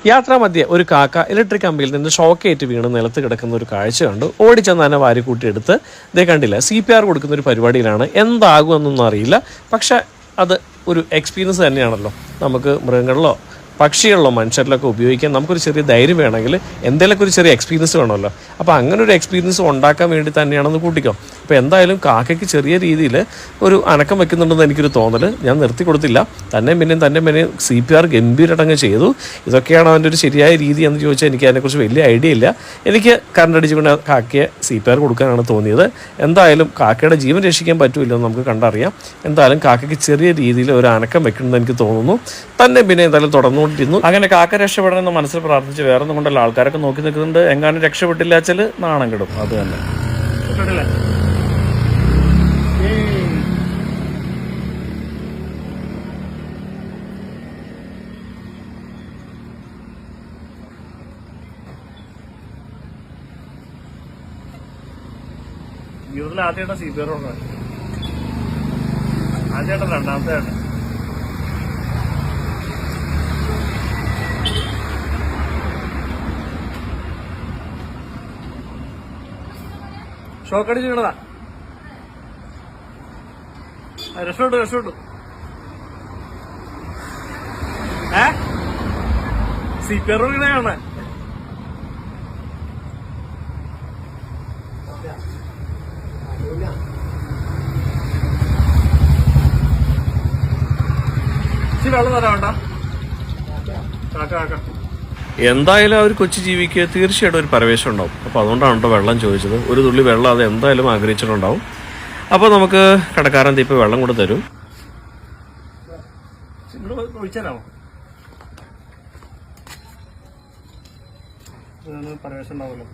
യാത്രാമധ്യേ ഒരു കാക്ക ഇലക്ട്രിക് കമ്പിയിൽ നിന്ന് ഷോക്കേറ്റ് വീണ് നിലത്ത് കിടക്കുന്ന ഒരു കാഴ്ച കണ്ടു. ഓടിച്ചെന്ന് തന്നെ വാരിക്കൂട്ടിയെടുത്ത് ഇതേ കണ്ടില്ല, CPR കൊടുക്കുന്ന ഒരു പരിപാടിയിലാണ്. എന്താകുമെന്നൊന്നും അറിയില്ല, പക്ഷെ അത് ഒരു എക്സ്പീരിയൻസ് തന്നെയാണല്ലോ. നമുക്ക് മൃഗങ്ങളിലോ പക്ഷികളിലോ മനുഷ്യരിലൊക്കെ ഉപയോഗിക്കാൻ നമുക്കൊരു ചെറിയ ധൈര്യം വേണമെങ്കിൽ എന്തെങ്കിലുമൊക്കെ ഒരു ചെറിയ എക്സ്പീരിയൻസ് വേണമല്ലോ. അപ്പോൾ അങ്ങനെ ഒരു എക്സ്പീരിയൻസ് ഉണ്ടാക്കാൻ വേണ്ടി തന്നെയാണെന്ന് കൂട്ടിക്കോ. അപ്പോൾ എന്തായാലും കാക്കയ്ക്ക് ചെറിയ രീതിയിൽ ഒരു അനക്കം വെക്കുന്നുണ്ടെന്ന് എനിക്കൊരു തോന്നൽ. ഞാൻ നിർത്തി കൊടുത്തില്ല, തന്നെ പിന്നെയും CPR ഗംഭീരട്ടങ്ങ് ചെയ്തു. ഇതൊക്കെയാണ് അവൻ്റെ ഒരു ശരിയായ രീതി എന്ന് ചോദിച്ചാൽ എനിക്ക് അതിനെക്കുറിച്ച് വലിയ ഐഡിയ ഇല്ല. എനിക്ക് കറണ്ട് അടിച്ചുകൊണ്ട് കാക്കയെ CPR കൊടുക്കാനാണ് തോന്നിയത്. എന്തായാലും കാക്കയുടെ ജീവൻ രക്ഷിക്കാൻ പറ്റുമില്ലെന്ന് നമുക്ക് കണ്ടറിയാം. എന്തായാലും കാക്കയ്ക്ക് ചെറിയ രീതിയിൽ ഒരു അനക്കം വെക്കണമെന്ന് എനിക്ക് തോന്നുന്നു. തന്നെ പിന്നെ എന്തായാലും തുടർന്നുകൊണ്ടിരുന്നു. അങ്ങനെ കാക്ക രക്ഷപ്പെടണമെന്ന് മനസ്സിൽ പ്രാർത്ഥിച്ച് വേറെ ഒന്നും കൊണ്ടല്ല, ആൾക്കാരൊക്കെ നോക്കി നിൽക്കുന്നുണ്ട്. എങ്ങാനും രക്ഷപ്പെട്ടില്ല വെച്ചാൽ നാണം കിടും. അത് തന്നെ ജീവിതത്തിൽ ആദ്യമായിട്ടാണ് CPR കൊടുക്കുന്നത്. ആദ്യമായിട്ടല്ല, രണ്ടാമത്തെ ആയിട്ട്. ഷോക്കടിച്ച് വീണതാ. രക്ഷപ്പെട്ടു. CPR വീണേ കാണേ. വെള്ളം തരാണ്ട കാക്ക. എന്തായാലും ആ ഒരു കൊച്ചു ജീവിക്ക് തീർച്ചയായിട്ടും ഒരു പരവേശം ഉണ്ടാവും. അപ്പോൾ അതുകൊണ്ടാണ് കേട്ടോ വെള്ളം ചോദിച്ചത്. ഒരു തുള്ളി വെള്ളം അത് എന്തായാലും ആഗ്രഹിച്ചിട്ടുണ്ടാവും. അപ്പോൾ നമുക്ക് കടക്കാരൻ തീപ്പ് വെള്ളം കൊണ്ട് തരും. ഒഴിച്ചാലാമോ? പരവേശം ഉണ്ടാവുമല്ലോ.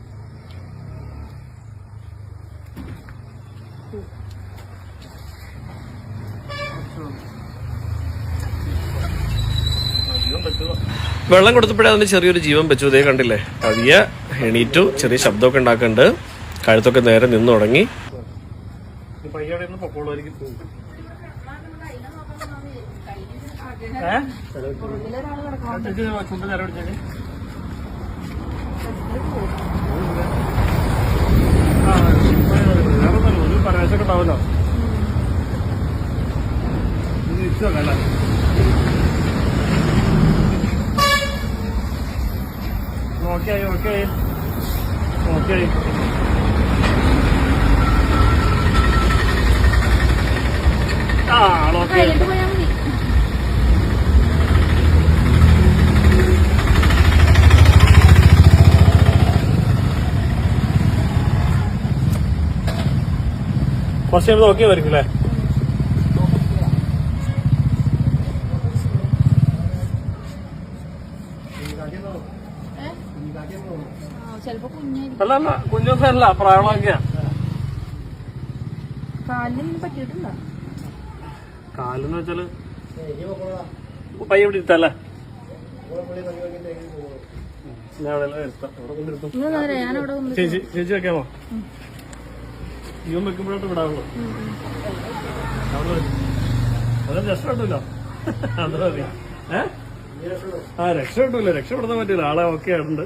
വെള്ളം കൊടുത്തപ്പോഴേ അതിന് ചെറിയൊരു ജീവൻ വെച്ചു. ഇതേ കണ്ടില്ലേ, പതിയെ എണീറ്റു. ചെറിയ ശബ്ദമൊക്കെ ഉണ്ടാക്കുന്നുണ്ട്. കഴുത്തൊക്കെ നേരെ നിന്ന് തുടങ്ങി. പരവേശമൊക്കെ ഉണ്ടാവല്ലോ. ഓക്കെ. കുറച്ച് കഴിയുമ്പോൾ നോക്കിയാൽ വരും അല്ലേ? അല്ല കുഞ്ഞൊന്നല്ല, പ്രായമാക്കിയ. കാലെന്ന് വെച്ചാല് പയ്യ ഇവിടെ ഇരുത്തല്ലേ? ചേച്ചി വെക്കാമോ? ജീവൻ വെക്കുമ്പോഴായിട്ട് വിടാവുള്ളൂ. അത് രക്ഷപ്പെട്ടില്ല. രക്ഷപ്പെട്ടില്ല, രക്ഷപ്പെടുത്താൻ പറ്റില്ല. ആളെ ഓക്കെ ആയിട്ടുണ്ട്.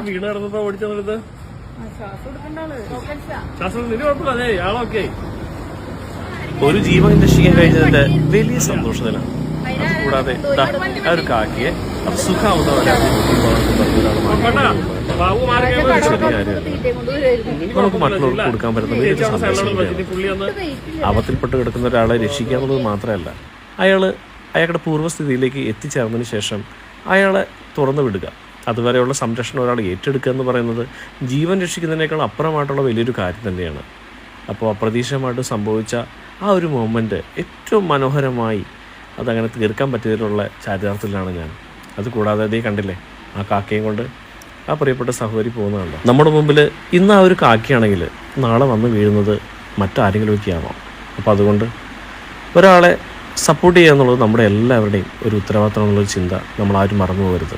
വീട് നടന്നപ്പോ ഓടിച്ചെന്നത് ശ്വാസം നിന്റെ കുഴപ്പമില്ല. അതെ, ആളൊക്കെ ഒരു ജീവൻ രക്ഷിക്കാൻ കഴിഞ്ഞതിന്റെ വലിയ സന്തോഷത്തിലാണ്. കൂടാതെ ആ ഒരു കാക്കിയെ അത് സുഖാവുന്നവരെ നമുക്ക് മറ്റുള്ളവർക്ക് കൊടുക്കാൻ പറ്റുന്ന വലിയൊരു സന്തോഷം. ആപത്തിൽപ്പെട്ട് കിടക്കുന്ന ഒരാളെ രക്ഷിക്കുക എന്നുള്ളത് മാത്രമല്ല, അയാളുടെ പൂർവ്വസ്ഥിതിയിലേക്ക് എത്തിച്ചേർന്നതിന് ശേഷം അയാളെ തുറന്നു വിടുക, അതുവരെയുള്ള സംരക്ഷണം ഒരാൾ ഏറ്റെടുക്കുക എന്ന് പറയുന്നത് ജീവൻ രക്ഷിക്കുന്നതിനേക്കാൾ അപ്പുറമായിട്ടുള്ള വലിയൊരു കാര്യം തന്നെയാണ്. അപ്പോൾ അപ്രതീക്ഷിതമായിട്ട് സംഭവിച്ച ആ ഒരു മൊമെൻ്റ് ഏറ്റവും മനോഹരമായി അതങ്ങനെ തീർക്കാൻ പറ്റിയതിലുള്ള ചാരിതാർത്ഥ്യത്തിലാണ് ഞാൻ. അതുകൂടാതെ അതേ കണ്ടില്ലേ, ആ കാക്കയും കൊണ്ട് ആ പ്രിയപ്പെട്ട സഹോദരി പോകുന്നതുണ്ട്. നമ്മുടെ മുമ്പിൽ ഇന്ന് ആ ഒരു കാക്കയാണെങ്കിൽ നാളെ വന്ന് വീഴുന്നത് മറ്റാരെങ്കിലുമൊക്കെ ആവാം. അപ്പോൾ അതുകൊണ്ട് ഒരാളെ സപ്പോർട്ട് ചെയ്യുക എന്നുള്ളത് നമ്മുടെ എല്ലാവരുടെയും ഒരു ഉത്തരവാദിത്തം എന്നുള്ളൊരു ചിന്ത നമ്മളാരും മറന്നു പോകരുത്.